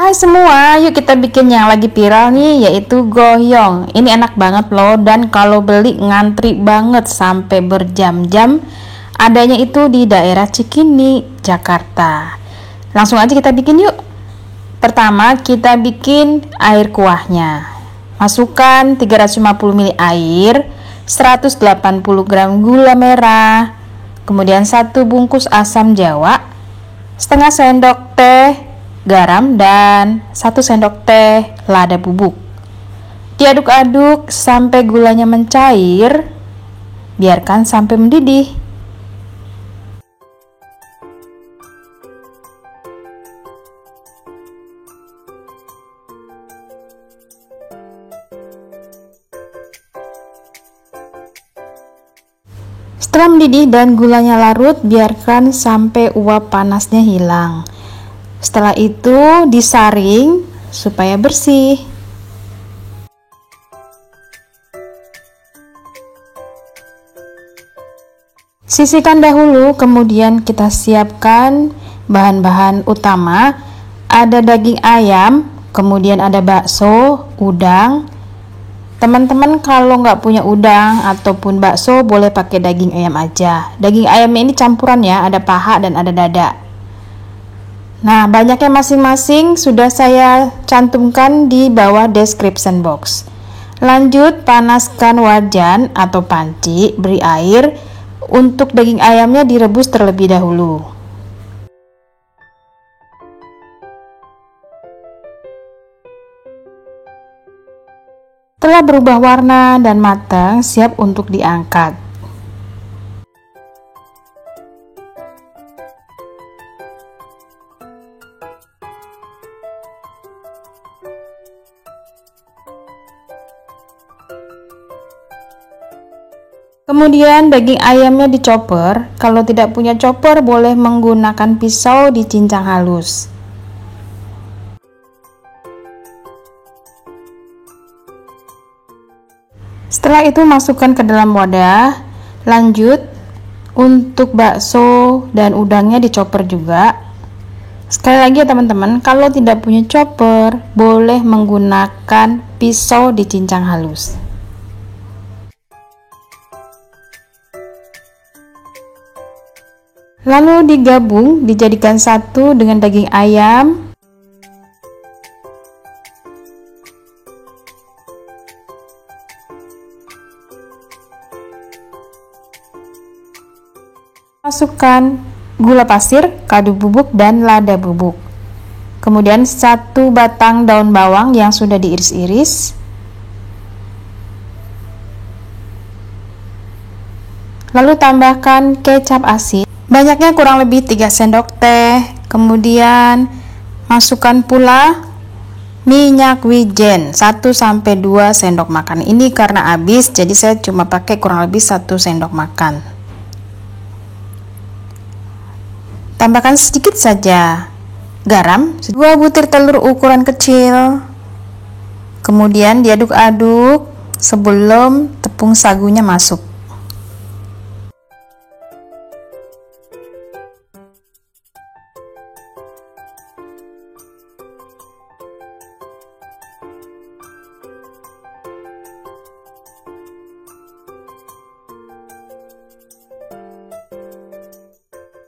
Hai semua, yuk kita bikin yang lagi viral nih, yaitu goyong. Ini enak banget loh, dan kalau beli ngantri banget sampai berjam-jam. Adanya itu di daerah Cikini, Jakarta. Langsung aja kita bikin yuk. Pertama kita bikin air kuahnya. Masukkan 350 ml air, 180 gram gula merah, kemudian 1 bungkus asam jawa, setengah sendok teh garam, dan 1 sendok teh lada bubuk. Diaduk-aduk sampai gulanya mencair, biarkan sampai mendidih. Setelah mendidih dan gulanya larut, biarkan sampai uap panasnya hilang. Setelah itu disaring supaya bersih. Sisihkan dahulu, kemudian kita siapkan bahan-bahan utama. Ada daging ayam, kemudian ada bakso, udang. Teman-teman kalau nggak punya udang ataupun bakso, boleh pakai daging ayam aja. Daging ayamnya ini campuran ya, ada paha dan ada dada. Nah, banyaknya masing-masing sudah saya cantumkan di bawah description box. Lanjut, panaskan wajan atau panci, beri air. Untuk daging ayamnya direbus terlebih dahulu. Setelah berubah warna dan matang, siap untuk diangkat. Kemudian daging ayamnya dicoper. Kalau tidak punya chopper, boleh menggunakan pisau dicincang halus. Setelah itu masukkan ke dalam wadah. Lanjut, untuk bakso dan udangnya dicoper juga. Sekali lagi ya teman-teman, kalau tidak punya chopper, boleh menggunakan pisau dicincang halus. Lalu digabung, dijadikan satu dengan daging ayam. Masukkan gula pasir, kaldu bubuk, dan lada bubuk. Kemudian 1 batang daun bawang yang sudah diiris-iris. Lalu tambahkan kecap asin. Banyaknya kurang lebih 3 sendok teh. Kemudian masukkan pula minyak wijen 1-2 sendok makan. Ini karena habis, jadi saya cuma pakai kurang lebih 1 sendok makan. Tambahkan sedikit saja garam, 2 butir telur ukuran kecil. Kemudian diaduk-aduk sebelum tepung sagunya masuk.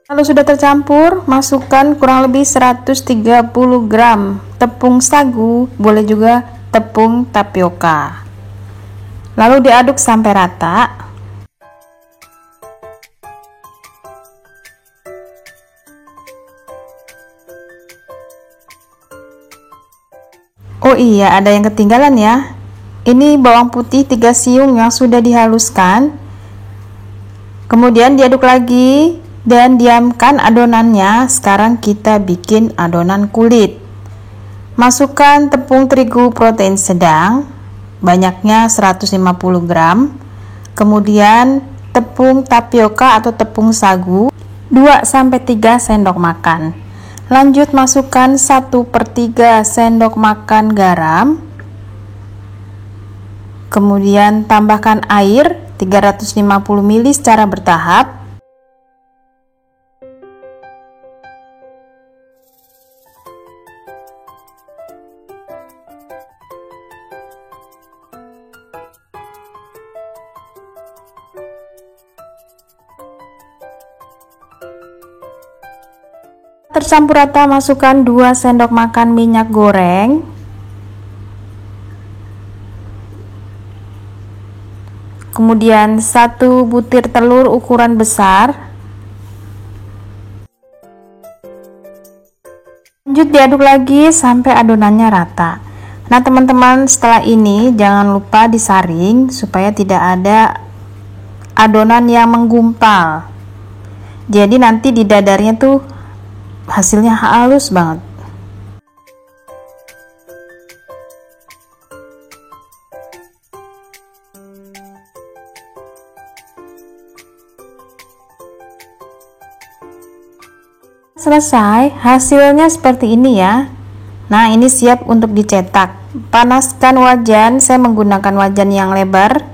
Kalau sudah tercampur, masukkan kurang lebih 130 gram tepung sagu, boleh juga tepung tapioka. Lalu diaduk sampai rata. Oh iya, ada yang ketinggalan ya. Ini bawang putih 3 siung yang sudah dihaluskan. Kemudian diaduk lagi dan diamkan adonannya. Sekarang kita bikin adonan kulit. Masukkan tepung terigu protein sedang, banyaknya 150 gram. Kemudian tepung tapioka atau tepung sagu 2-3 sendok makan. Lanjut masukkan 1/3 sendok makan garam. Kemudian tambahkan air 350 ml secara bertahap. Tercampur rata, masukkan 2 sendok makan minyak goreng. Kemudian 1 butir telur ukuran besar. Lanjut diaduk lagi sampai adonannya rata. Nah teman-teman, setelah ini jangan lupa disaring supaya tidak ada adonan yang menggumpal. Jadi nanti di dadarnya tuh hasilnya halus banget. Selesai, hasilnya seperti ini ya. Nah ini siap untuk dicetak. Panaskan wajan, saya menggunakan wajan yang lebar.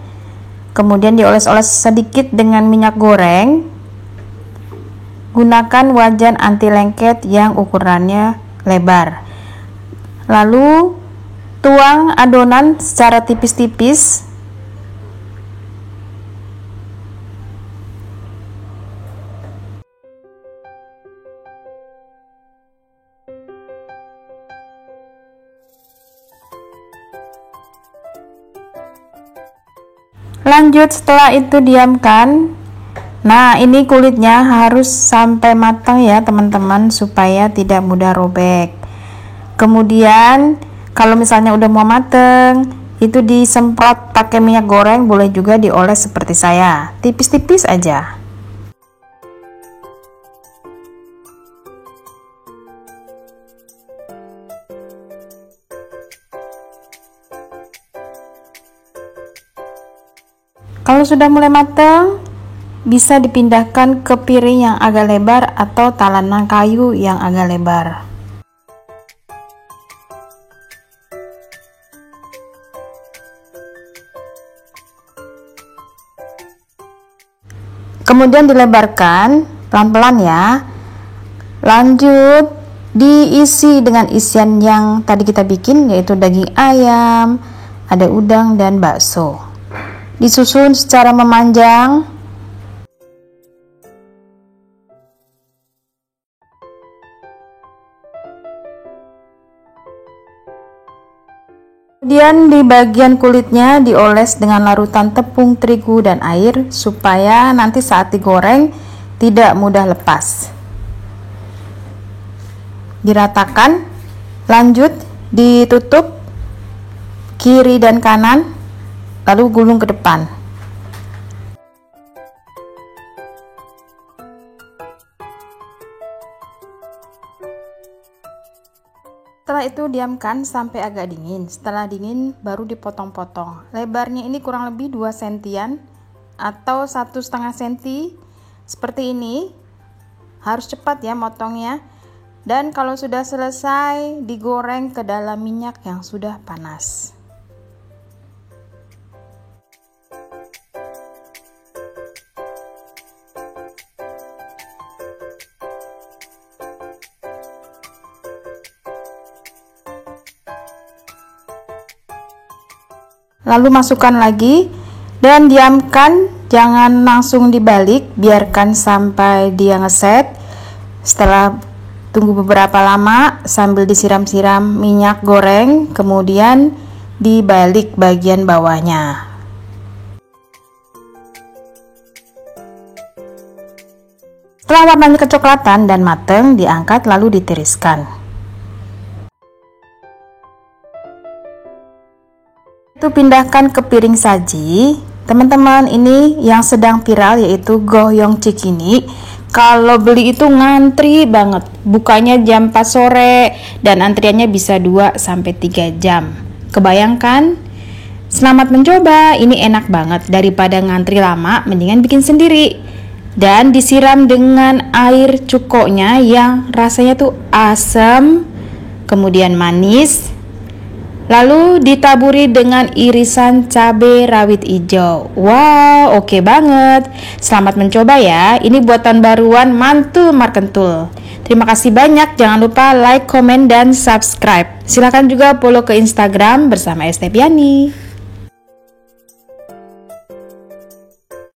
Kemudian dioles-oles sedikit dengan minyak goreng. Gunakan wajan anti lengket yang ukurannya lebar. Lalu tuang adonan secara tipis-tipis. Lanjut setelah itu diamkan. Nah ini kulitnya harus sampai matang ya teman-teman, supaya tidak mudah robek. Kemudian kalau misalnya udah mau mateng, itu disemprot pakai minyak goreng, boleh juga dioles seperti saya, tipis-tipis aja. Kalau sudah mulai matang, bisa dipindahkan ke piring yang agak lebar atau talanan kayu yang agak lebar. Kemudian dilebarkan pelan-pelan ya. Lanjut diisi dengan isian yang tadi kita bikin, yaitu daging ayam, ada udang dan bakso. Disusun secara memanjang. Kemudian di bagian kulitnya dioles dengan larutan tepung terigu dan air supaya nanti saat digoreng tidak mudah lepas. Diratakan, lanjut ditutup kiri dan kanan, lalu gulung ke depan. Setelah itu diamkan sampai agak dingin. Setelah dingin baru dipotong-potong. Lebarnya ini kurang lebih 2 sentian atau 1,5 senti. Seperti ini. Harus cepat ya motongnya. Dan kalau sudah selesai, digoreng ke dalam minyak yang sudah panas. Lalu masukkan lagi dan diamkan, jangan langsung dibalik, biarkan sampai dia ngeset. Setelah tunggu beberapa lama sambil disiram-siram minyak goreng, kemudian dibalik bagian bawahnya. Setelah warnanya kecoklatan dan mateng, diangkat lalu ditiriskan. Itu pindahkan ke piring saji. Teman-teman, ini yang sedang viral yaitu goyong cikini. Kalau beli itu ngantri banget, bukanya jam 4 sore dan antriannya bisa 2-3 jam. Kebayangkan? Selamat mencoba, ini enak banget. Daripada ngantri lama, mendingan bikin sendiri. Dan disiram dengan air cukonya yang rasanya tuh asam, kemudian manis. Lalu ditaburi dengan irisan cabai rawit hijau. Wow, oke banget. Selamat mencoba ya. Ini buatan baruan mantul markentul. Terima kasih banyak. Jangan lupa like, komen, dan subscribe. Silahkan juga follow ke Instagram bersama Estepiani.